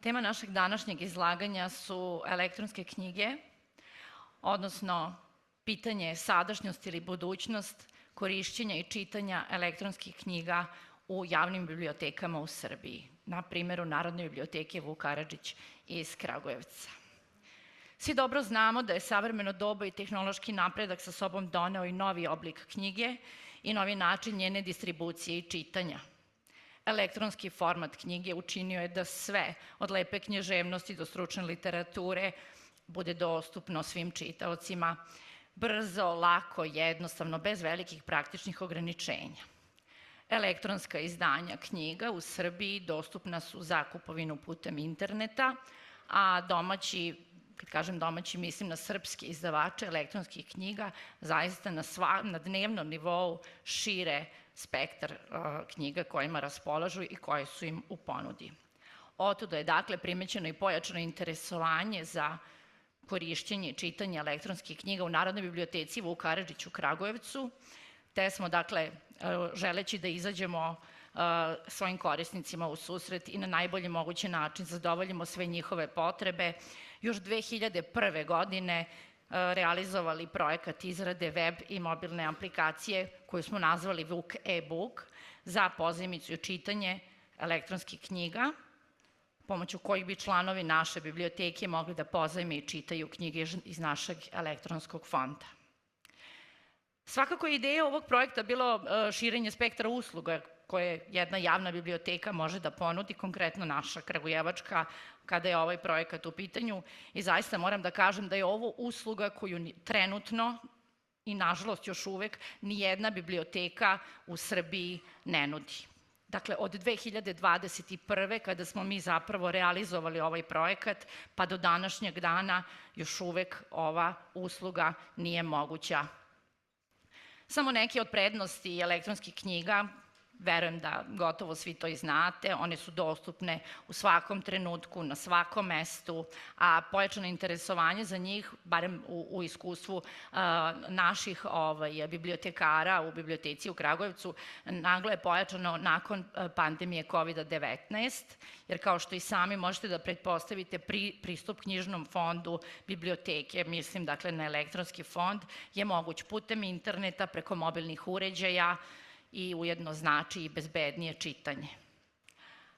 Tema našeg današnjeg izlaganja su elektronske knjige, odnosno pitanje sadašnjost ili budućnost korišćenja i čitanja elektronskih knjiga u javnim bibliotekama u Srbiji, na primjeru Narodne biblioteke Vuk Karadžić iz Kragujevca. Svi dobro znamo da je savremeno doba i tehnološki napredak sa sobom doneo i novi oblik knjige i novi način njene distribucije i čitanja. Elektronski format knjige učinio je da sve, od lepe književnosti do stručne literature, bude dostupno svim čitaocima, brzo, lako, jednostavno, bez velikih praktičnih ograničenja. Elektronska izdanja knjiga u Srbiji dostupna su za kupovinu putem interneta, a domaći, kad kažem domaći, mislim na srpske izdavače elektronskih knjiga, zaista na dnevnom nivou šire spektar knjiga kojima raspolažu i koje su im u ponudi. Otuda je dakle primećeno i pojačano interesovanje za korišćenje i čitanje elektronskih knjiga u Narodnoj biblioteci Vuk Karadžić u Kragujevcu, te smo dakle, želeći da izađemo svojim korisnicima u susret i na najbolji mogući način zadovoljimo sve njihove potrebe, još 2001. godine realizovali projekat izrade web i mobilne aplikacije koju smo nazvali Vuk e-book za pozajmicu i čitanje elektronskih knjiga, pomoću kojih bi članovi naše biblioteke mogli da pozajme i čitaju knjige iz našeg elektronskog fonda. Svakako je ideja ovog projekta bilo širenje spektra usluga koje jedna javna biblioteka može da ponudi, konkretno naša kragujevačka, kada je ovaj projekat u pitanju. I zaista moram da kažem da je ovo usluga koju trenutno i nažalost još uvek nijedna biblioteka u Srbiji ne nudi. Dakle, od 2021. kada smo mi zapravo realizovali ovaj projekat, pa do današnjeg dana još uvek ova usluga nije moguća. Samo neke od prednosti elektronskih knjiga, verujem da gotovo svi to i znate, one su dostupne u svakom trenutku, na svakom mestu, a pojačano interesovanje za njih, barem u iskustvu naših bibliotekara u biblioteci u Kragujevcu, naglo je pojačano nakon pandemije COVID-19, jer kao što i sami možete da pretpostavite, pristup knjižnom fondu biblioteke, mislim dakle na elektronski fond, je moguć putem interneta, preko mobilnih uređaja, i ujedno znači i bezbednije čitanje.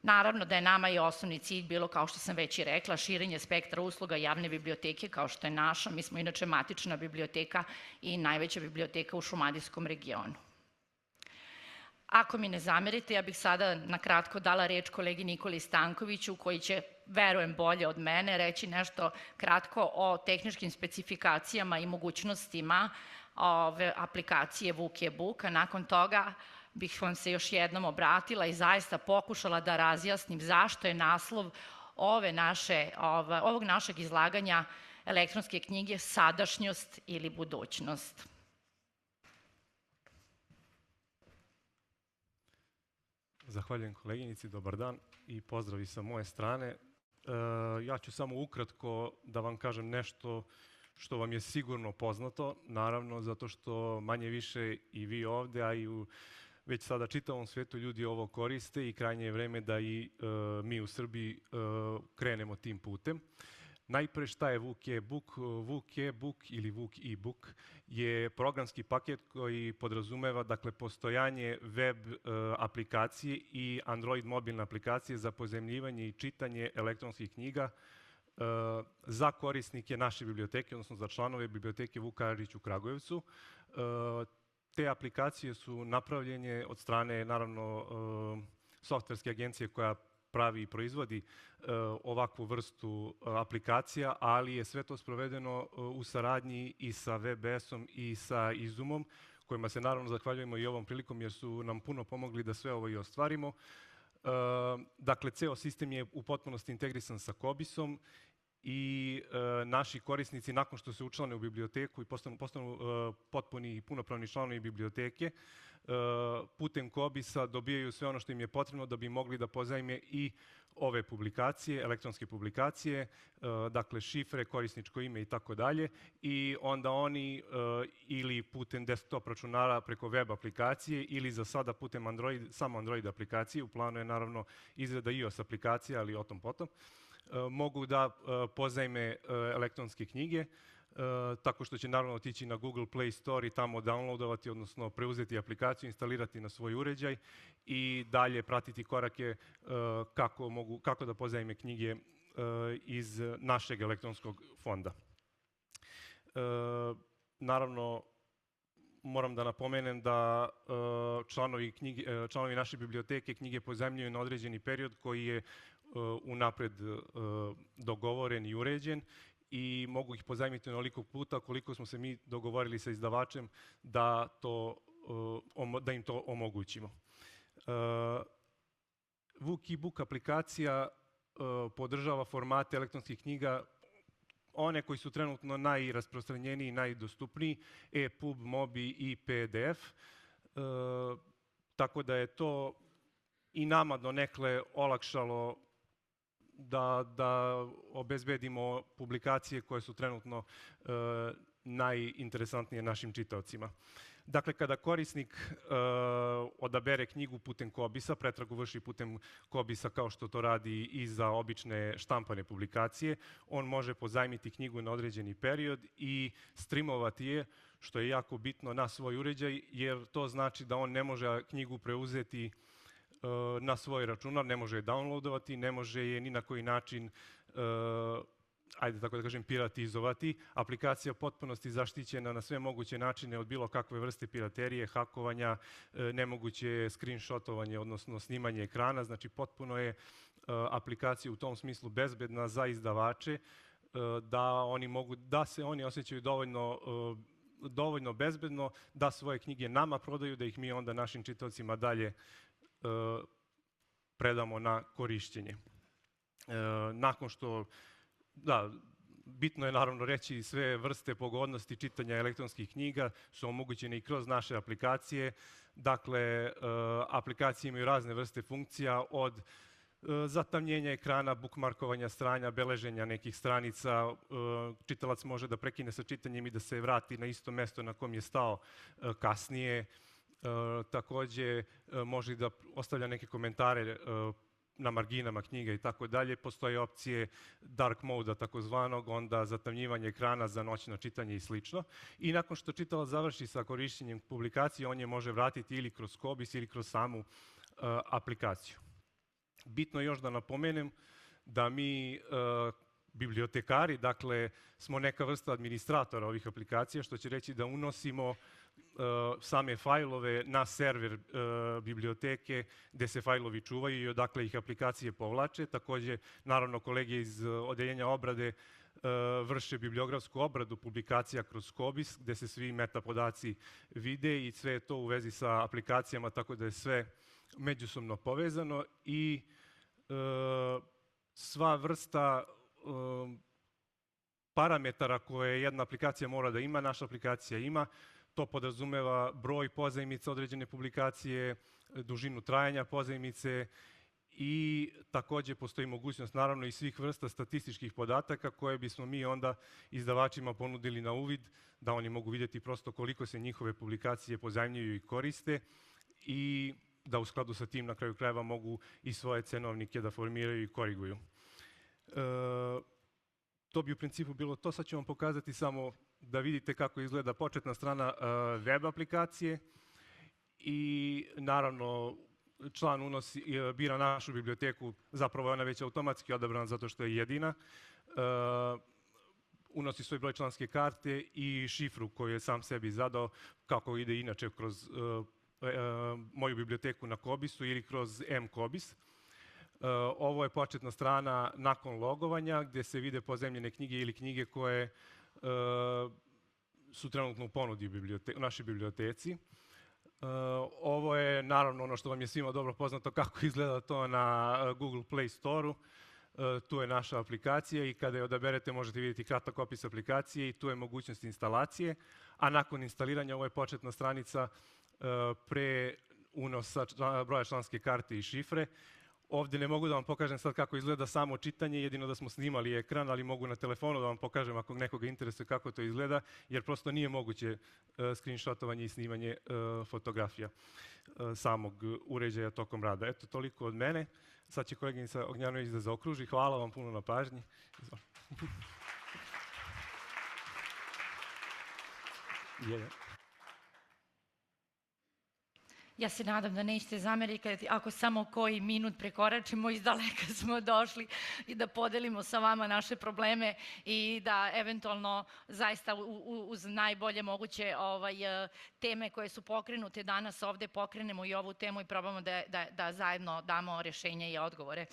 Naravno da je nama i osnovni cilj bilo, kao što sam već i rekla, širenje spektra usluga javne biblioteke kao što je naša. Mi smo inače matična biblioteka i najveća biblioteka u šumadijskom regionu. Ako mi ne zamerite, ja bih sada na kratko dala reč kolegi Nikoli Stankoviću, koji će, verujem bolje od mene, reći nešto kratko o tehničkim specifikacijama i mogućnostima ove aplikacije Vuk e-book, a nakon toga bih vam se još jednom obratila i zaista pokušala da razjasnim zašto je naslov ovog našeg izlaganja elektronske knjige sadašnjost ili budućnost. Zahvaljujem koleginici, dobar dan i pozdravi sa moje strane. Ja ću samo ukratko da vam kažem nešto što vam je sigurno poznato, naravno zato što manje više i vi ovde, a i u već sada čitavom svetu ljudi ovo koriste i krajnje je vreme da i mi u Srbiji krenemo tim putem. Najpre šta je Vuk e-book? Vuk e-book ili Vuk e-book je programski paket koji podrazumeva dakle, postojanje web aplikacije i Android mobilne aplikacije za pozajmljivanje i čitanje elektronskih knjiga za korisnike naše biblioteke, odnosno za članove biblioteke Vuk Karadžić u Kragujevcu. Te aplikacije su napravljene od strane, naravno, softverske agencije koja pravi i proizvodi ovakvu vrstu aplikacija, ali je sve to sprovedeno u saradnji i sa VBS-om i sa Izumom, kojima se naravno zahvaljujemo i ovom prilikom jer su nam puno pomogli da sve ovo i ostvarimo. Dakle, ceo sistem je u potpunosti integrisan sa Kobisom i naši korisnici, nakon što se učlane u biblioteku i postanu potpuni i punopravni članovi biblioteke, putem Kobisa dobijaju sve ono što im je potrebno da bi mogli da pozajme i ove publikacije, elektronske publikacije, dakle šifre, korisničko ime i tako dalje, i onda oni ili putem desktop računara preko web aplikacije ili za sada putem samo Android aplikacije, u planu je naravno izrada iOS aplikacija, ali o tom potom, mogu da pozajme elektronske knjige, tako što će naravno otići na Google Play Store i tamo downloadovati, odnosno preuzeti aplikaciju, instalirati na svoj uređaj i dalje pratiti korake kako da pozajme knjige iz našeg elektronskog fonda. Naravno, moram da napomenem da članovi naše biblioteke knjige pozajmljuju na određeni period koji je unapred dogovoren i uređen i mogu ih pozajmiti onoliko puta koliko smo se mi dogovorili sa izdavačem da im to omogućimo. Vuk e-book aplikacija podržava formate elektronskih knjiga, one koji su trenutno najrasprostranjeniji i najdostupniji, EPUB, MOBI i PDF, tako da je to i nama donekle olakšalo da obezbedimo publikacije koje su trenutno najinteresantnije našim čitaocima. Dakle, kada korisnik odabere knjigu putem Kobisa, pretragu vrši putem Kobisa kao što to radi i za obične štampane publikacije, on može pozajmiti knjigu na određeni period i streamovati je, što je jako bitno, na svoj uređaj, jer to znači da on ne može knjigu preuzeti na svoj računar, ne može je downloadovati, ne može je ni na koji način, ajde tako da kažem, piratizovati. Aplikacija je u potpunosti zaštićena na sve moguće načine od bilo kakve vrste piraterije, hakovanja, nemoguće je screenshotovanje, odnosno snimanje ekrana. Znači, potpuno je aplikacija u tom smislu bezbedna za izdavače, da se oni osjećaju dovoljno bezbedno da svoje knjige nama prodaju, da ih mi onda našim čitaocima dalje predamo na korišćenje. Nakon što, bitno je naravno reći, sve vrste pogodnosti čitanja elektronskih knjiga su omogućene i kroz naše aplikacije. Dakle, aplikacije imaju razne vrste funkcija, od zatamnjenja ekrana, bookmarkovanja strana, beleženja nekih stranica. Čitalac može da prekine sa čitanjem i da se vrati na isto mesto na kom je stao kasnije. Takođe, može da ostavlja neke komentare na marginama knjiga i tako dalje. Postoje opcije dark moda takozvanog, onda zatamnjivanje ekrana za noćno čitanje i slično. I nakon što čitalac završi sa korišćenjem publikacije, on je može vratiti ili kroz Kobis ili kroz samu aplikaciju. Bitno je još da napomenem da mi bibliotekari, dakle, smo neka vrsta administratora ovih aplikacija, što će reći da unosimo same fajlove na server biblioteke gde se fajlovi čuvaju i odakle ih aplikacije povlače. Takođe, naravno, kolege iz odeljenja obrade vrše bibliografsku obradu publikacija kroz Kobis, gde se svi metapodaci vide i sve je to u vezi sa aplikacijama, tako da je sve međusobno povezano i sva vrsta parametara koje jedna aplikacija mora da ima, naša aplikacija ima. To podrazumeva broj pozajmica određene publikacije, dužinu trajanja pozajmice i takođe postoji mogućnost naravno i svih vrsta statističkih podataka koje bismo mi onda izdavačima ponudili na uvid, da oni mogu vidjeti prosto koliko se njihove publikacije pozajmljuju i koriste i da u skladu sa tim na kraju krajeva mogu i svoje cenovnike da formiraju i koriguju. To bi u principu bilo to. Sad ću vam pokazati samo da vidite kako izgleda početna strana web aplikacije i naravno član bira našu biblioteku, zapravo je ona već automatski odabrana zato što je jedina. Unosi svoj broj članske karte i šifru koju je sam sebi zadao, kako ide inače kroz moju biblioteku na Kobisu ili kroz M-Kobis. Ovo je početna strana nakon logovanja gdje se vide pozajmljene knjige ili knjige koje su trenutno u ponudi u našoj biblioteci. Ovo je naravno ono što vam je svima dobro poznato kako izgleda to na Google Play Store-u. Tu je naša aplikacija i kada je odaberete možete vidjeti kratak opis aplikacije i tu je mogućnost instalacije. A nakon instaliranja ovo je početna stranica pre unosa broja članske karte i šifre. Ovdje ne mogu da vam pokažem sad kako izgleda samo čitanje, jedino da smo snimali ekran, ali mogu na telefonu da vam pokažem ako nekoga interesuje kako to izgleda, jer prosto nije moguće screenshotovanje i snimanje fotografija samog uređaja tokom rada. Eto, toliko od mene. Sad će koleginica Ognjanović da zaokruži. Hvala vam puno na pažnji. Ja se nadam da nećete zameriti ako samo koji minut prekoračimo, iz daleka smo došli, i da podelimo sa vama naše probleme i da eventualno zaista uz najbolje moguće teme koje su pokrenute danas ovde pokrenemo i ovu temu i probamo da zajedno damo rješenja i odgovore.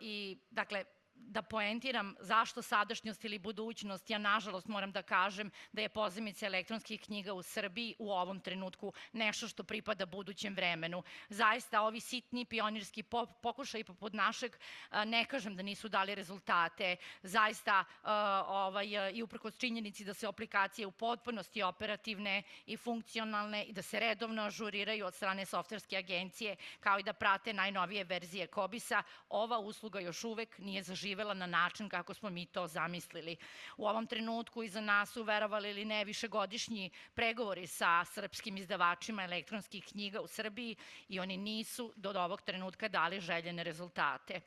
I dakle, da poentiram zašto sadašnjost ili budućnost, ja nažalost moram da kažem da je pozajmica elektronskih knjiga u Srbiji u ovom trenutku nešto što pripada budućem vremenu. Zaista ovi sitni pionirski pokušaj poput našeg, ne kažem da nisu dali rezultate, zaista i uprkos činjenici da se aplikacije u potpunosti operativne i funkcionalne i da se redovno ažuriraju od strane softverske agencije, kao i da prate najnovije verzije COBIS-a, ova usluga još uvek nije zaživela na način kako smo mi to zamislili. U ovom trenutku iza nas su, verovali ili ne, višegodišnji pregovori sa srpskim izdavačima elektronskih knjiga u Srbiji i oni nisu do ovog trenutka dali željene rezultate.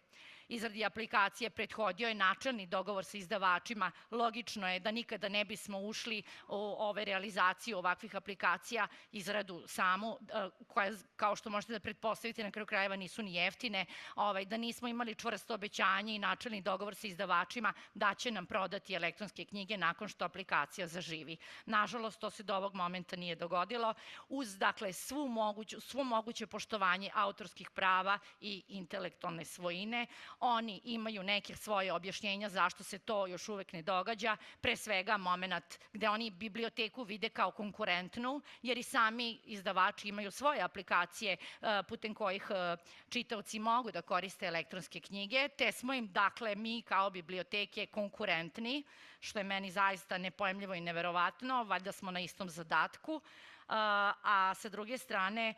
Izradi aplikacije prethodio je načelni dogovor sa izdavačima. Logično je da nikada ne bismo ušli u ove realizaciju ovakvih aplikacija, izradu samu, koja, kao što možete da pretpostavite, na kraju krajeva nisu ni jeftine, da nismo imali čvrsto obećanje i načelni dogovor sa izdavačima da će nam prodati elektronske knjige nakon što aplikacija zaživi. Nažalost, to se do ovog momenta nije dogodilo. Uz, dakle, svo moguće poštovanje autorskih prava i intelektualne svojine, oni imaju neke svoje objašnjenja zašto se to još uvek ne događa, pre svega moment gde oni biblioteku vide kao konkurentnu, jer i sami izdavači imaju svoje aplikacije putem kojih čitaoci mogu da koriste elektronske knjige, te smo im, dakle, mi kao biblioteke konkurentni, što je meni zaista nepojmljivo i neverovatno, valjda smo na istom zadatku, a sa druge strane,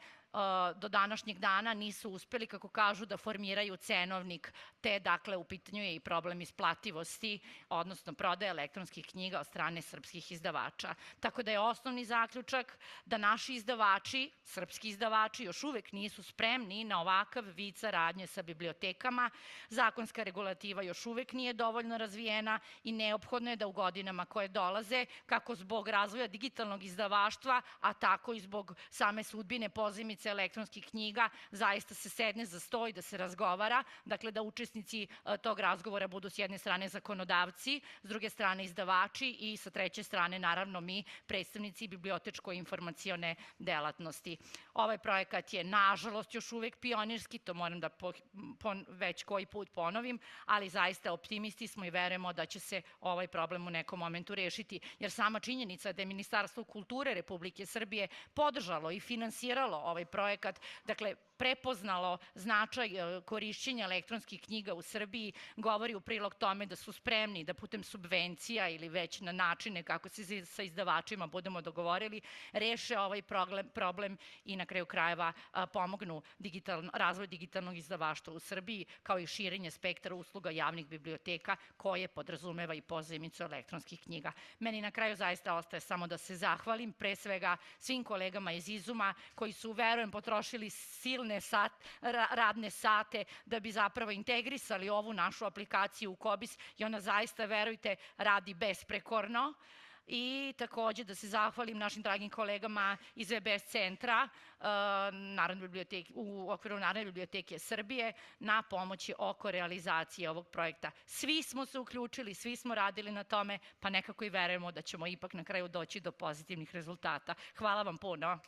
do današnjeg dana nisu uspeli, kako kažu, da formiraju cenovnik, te, dakle, u pitanju je i problem isplativosti, odnosno prodaje elektronskih knjiga od strane srpskih izdavača. Tako da je osnovni zaključak da naši izdavači, srpski izdavači, još uvek nisu spremni na ovakav vid saradnje sa bibliotekama. Zakonska regulativa još uvek nije dovoljno razvijena i neophodno je da u godinama koje dolaze, kako zbog razvoja digitalnog izdavaštva, a tako i zbog same sudbine pozajmice elektronskih knjiga, zaista se sedne za sto i da se razgovara, dakle da učesnici tog razgovora budu s jedne strane zakonodavci, s druge strane izdavači i sa treće strane naravno mi, predstavnici bibliotečko-informacione delatnosti. Ovaj projekat je nažalost još uvek pionirski, to moram da već koji put ponovim, ali zaista optimisti smo i verujemo da će se ovaj problem u nekom momentu rešiti, jer sama činjenica da je Ministarstvo kulture Republike Srbije podržalo i finansiralo ovaj projekat, dakle, prepoznalo značaj korišćenja elektronskih knjiga u Srbiji, govori u prilog tome da su spremni da putem subvencija ili već na načine kako se sa izdavačima budemo dogovorili, reše ovaj problem i na kraju krajeva pomognu razvoj digitalnog izdavaštva u Srbiji, kao i širenje spektra usluga javnih biblioteka koje podrazumeva i pozajmicu elektronskih knjiga. Meni na kraju zaista ostaje samo da se zahvalim pre svega svim kolegama iz Izuma koji su, verujem, potrošili silne radne sate da bi zapravo integrisali ovu našu aplikaciju u COBIS i ona zaista, verujte, radi besprekorno. I takođe da se zahvalim našim dragim kolegama iz VBS centra u okviru Narodne biblioteke Srbije na pomoći oko realizacije ovog projekta. Svi smo se uključili, svi smo radili na tome, pa nekako i verujemo da ćemo ipak na kraju doći do pozitivnih rezultata. Hvala vam puno.